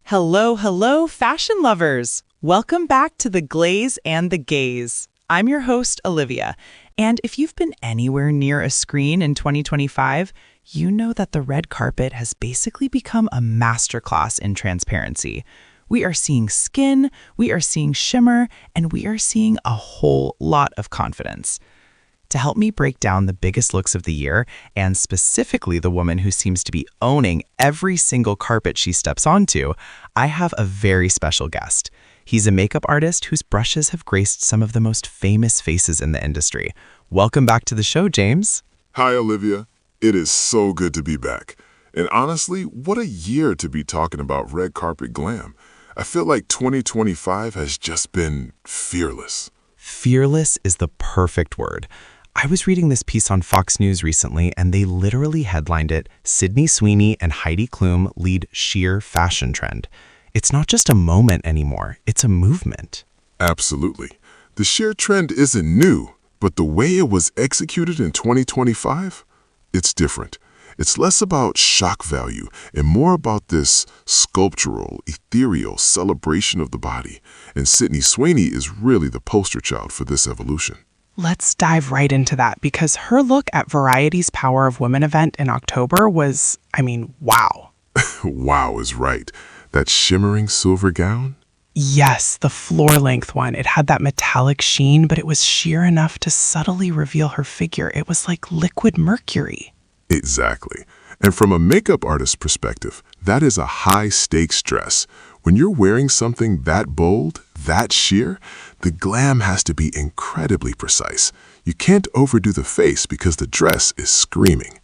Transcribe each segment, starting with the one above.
Hello, hello, fashion lovers! Welcome back to The Glaze and the Gaze. I'm your host, Olivia, and if you've been anywhere near a screen in 2025, you know that the red carpet has basically become a masterclass in transparency. We are seeing skin, we are seeing shimmer, and we are seeing a whole lot of confidence. To help me break down the biggest looks of the year, and specifically the woman who seems to be owning every single carpet she steps onto, I have a very special guest. He's a makeup artist whose brushes have graced some of the most famous faces in the industry. Welcome back to the show, James. Hi, Olivia. It is so good to be back. And honestly, what a year to be talking about red carpet glam. I feel like 2025 has just been fearless. Fearless is the perfect word. I was reading this piece on Fox News recently, and they literally headlined it, "Sydney Sweeney and Heidi Klum lead sheer fashion trend." It's not just a moment anymore, it's a movement. Absolutely. The sheer trend isn't new, but the way it was executed in 2025, it's different. It's less about shock value and more about this sculptural, ethereal celebration of the body. And Sydney Sweeney is really the poster child for this evolution. Let's dive right into that because her look at Variety's Power of Women event in October was, wow. Wow is right. That shimmering silver gown? Yes, the floor-length one. It had that metallic sheen, but it was sheer enough to subtly reveal her figure. It was like liquid mercury. Exactly. And from a makeup artist's perspective, that is a high-stakes dress. When you're wearing something that bold, that sheer, the glam has to be incredibly precise. You can't overdo the face because the dress is screaming.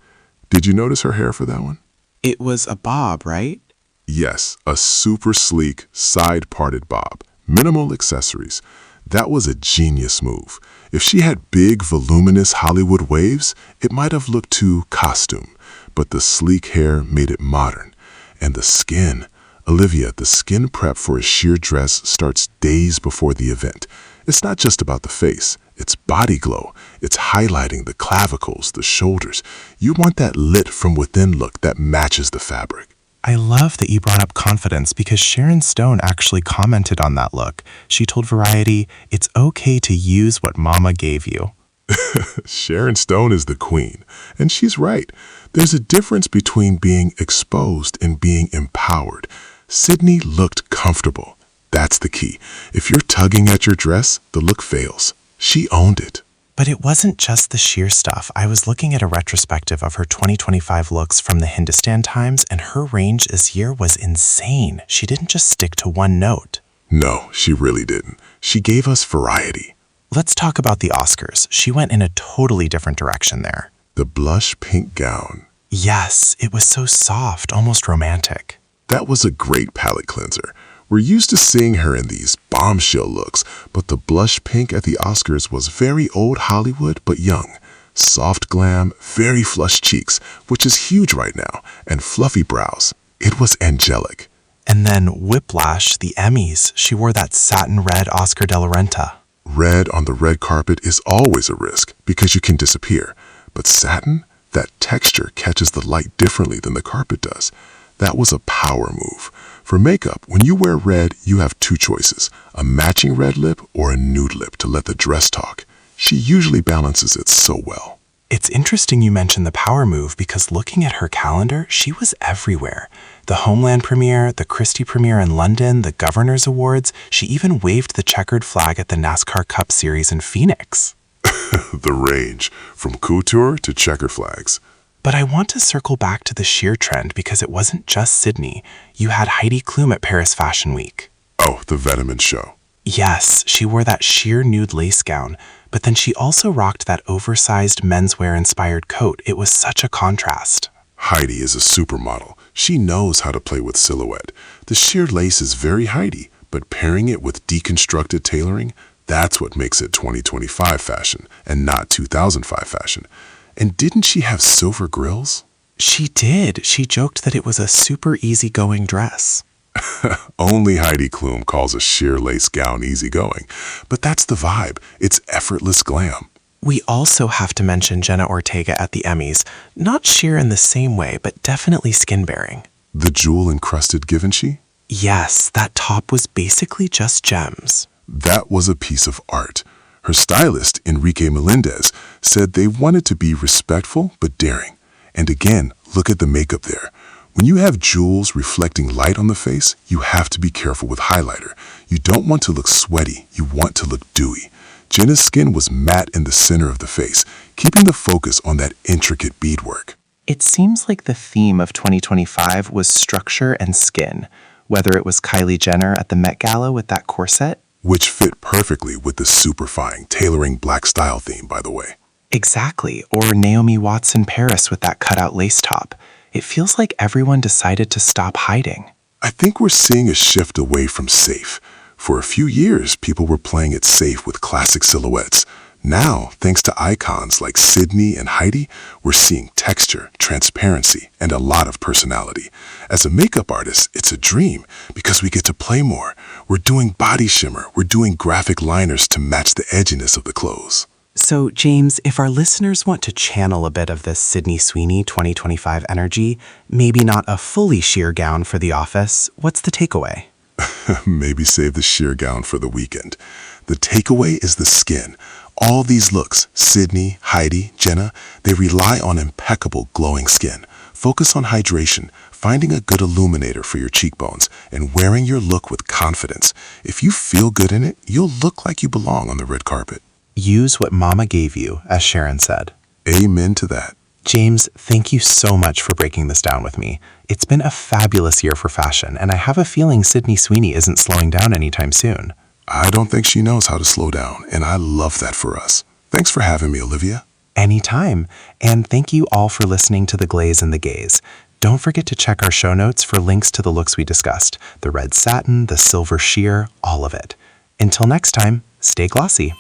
Did you notice her hair for that one? It was a bob, right? Yes, a super sleek, side-parted bob. Minimal accessories. That was a genius move. If she had big, voluminous Hollywood waves, it might have looked too costume. But the sleek hair made it modern. And the skin. Olivia, the skin prep for a sheer dress starts days before the event. It's not just about the face. It's body glow. It's highlighting the clavicles, the shoulders. You want that lit from within look that matches the fabric. I love that you brought up confidence because Sharon Stone actually commented on that look. She told Variety, "It's okay to use what mama gave you." Sharon Stone is the queen, and she's right. There's a difference between being exposed and being empowered. Sydney looked comfortable. That's the key. If you're tugging at your dress, the look fails. She owned it. But it wasn't just the sheer stuff. I was looking at a retrospective of her 2025 looks from the Hindustan Times, and her range this year was insane. She didn't just stick to one note. No, she really didn't. She gave us variety. Let's talk about the Oscars. She went in a totally different direction there. The blush pink gown. Yes, it was so soft, almost romantic. That was a great palette cleanser. We're used to seeing her in these bombshell looks, but the blush pink at the Oscars was very old Hollywood but young. Soft glam, very flush cheeks, which is huge right now, and fluffy brows. It was angelic. And then Whiplash, the Emmys, she wore that satin red Oscar de la Renta. Red on the red carpet is always a risk because you can disappear. But satin, that texture catches the light differently than the carpet does. That was a power move. For makeup, when you wear red, you have two choices, a matching red lip or a nude lip to let the dress talk. She usually balances it so well. It's interesting you mentioned the power move because looking at her calendar, she was everywhere. The Homeland premiere, the Christie premiere in London, the Governor's Awards, she even waved the checkered flag at the NASCAR Cup Series in Phoenix. The range, from couture to checkered flags. But I want to circle back to the sheer trend because it wasn't just Sydney. You had Heidi Klum at Paris Fashion Week. Oh, the Vitamin show. Yes, she wore that sheer nude lace gown, but then she also rocked that oversized menswear-inspired coat. It was such a contrast. Heidi is a supermodel. She knows how to play with silhouette. The sheer lace is very Heidi, but pairing it with deconstructed tailoring, that's what makes it 2025 fashion and not 2005 fashion. And didn't she have silver grills? She did. She joked that it was a super easygoing dress. Only Heidi Klum calls a sheer lace gown easygoing. But that's the vibe. It's effortless glam. We also have to mention Jenna Ortega at the Emmys. Not sheer in the same way, but definitely skin-bearing. The jewel-encrusted Givenchy? Yes, that top was basically just gems. That was a piece of art. Her stylist, Enrique Melendez, said they wanted to be respectful but daring. And again, look at the makeup there. When you have jewels reflecting light on the face, you have to be careful with highlighter. You don't want to look sweaty, you want to look dewy. Jenna's skin was matte in the center of the face, keeping the focus on that intricate beadwork. It seems like the theme of 2025 was structure and skin, whether it was Kylie Jenner at the Met Gala with that corset. Which fit perfectly with the superfying, tailoring black style theme, by the way. Exactly, or Naomi Watts in Paris with that cutout lace top. It feels like everyone decided to stop hiding. I think we're seeing a shift away from safe. For a few years, people were playing it safe with classic silhouettes. Now, thanks to icons like Sydney and Heidi, we're seeing texture, transparency, and a lot of personality. As a makeup artist, it's a dream because we get to play more. We're doing body shimmer, we're doing graphic liners to match the edginess of the clothes. So, James, if our listeners want to channel a bit of this Sydney Sweeney 2025 energy, maybe not a fully sheer gown for the office, what's the takeaway? Maybe save the sheer gown for the weekend. The takeaway is the skin. All these looks, Sydney, Heidi, Jenna, they rely on impeccable glowing skin. Focus on hydration, finding a good illuminator for your cheekbones, and wearing your look with confidence. If you feel good in it, you'll look like you belong on the red carpet. Use what Mama gave you, as Sharon said. Amen to that. James, thank you so much for breaking this down with me. It's been a fabulous year for fashion, and I have a feeling Sydney Sweeney isn't slowing down anytime soon. I don't think she knows how to slow down, and I love that for us. Thanks for having me, Olivia. Anytime. And thank you all for listening to The Glaze and the Gaze. Don't forget to check our show notes for links to the looks we discussed. The red satin, the silver sheer, all of it. Until next time, stay glossy.